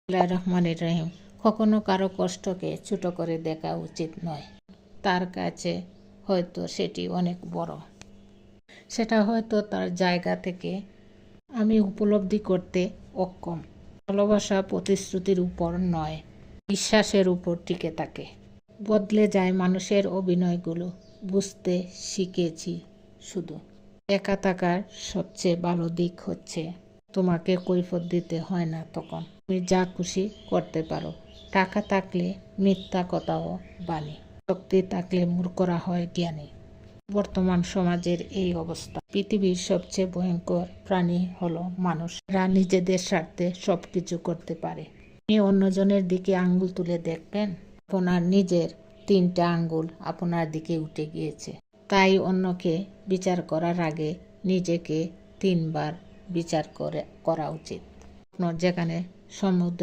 বিসমিল্লাহির রহমানির রহিম। কখনো কারো কষ্টকে ছোট করে দেখা উচিত নয়। তার কাছে হয়তো সেটি অনেক বড়। সেটা হয়তো তার জায়গা থেকে আমি উপলব্ধি করতে অক্ষম। ভালোবাসা প্রতিশ্রুতির উপর নয়, বিশ্বাসের উপর টিকে থাকে। বদলে যায় মানুষের অভিনয়গুলো। বুঝতে শিখেছি শুধু একা থাকার সবচেয়ে ভালো দিক হচ্ছে তোমাকে কৈফিয়ত দিতে হয় না। তখন তুমি যা খুশি করতে পারো। টাকা থাকলে মিথ্যা কথাও বাণী, শক্তি থাকলে মূর্খরা হয় জ্ঞানী। বর্তমান সমাজের এই অবস্থা। পৃথিবীর সবচেয়ে ভয়ঙ্কর প্রাণী হলো মানুষ। এরা নিজেদের স্বার্থে সবকিছু করতে পারে। আপনি অন্যজনের দিকে আঙ্গুল তুলে দেখবেন, আপনার নিজের 3টা আঙ্গুল আপনার দিকে উঠে গিয়েছে। তাই অন্যকে বিচার করার আগে নিজেকে 3বার বিচার করা উচিত। আপনার যেখানে সমুদ্রের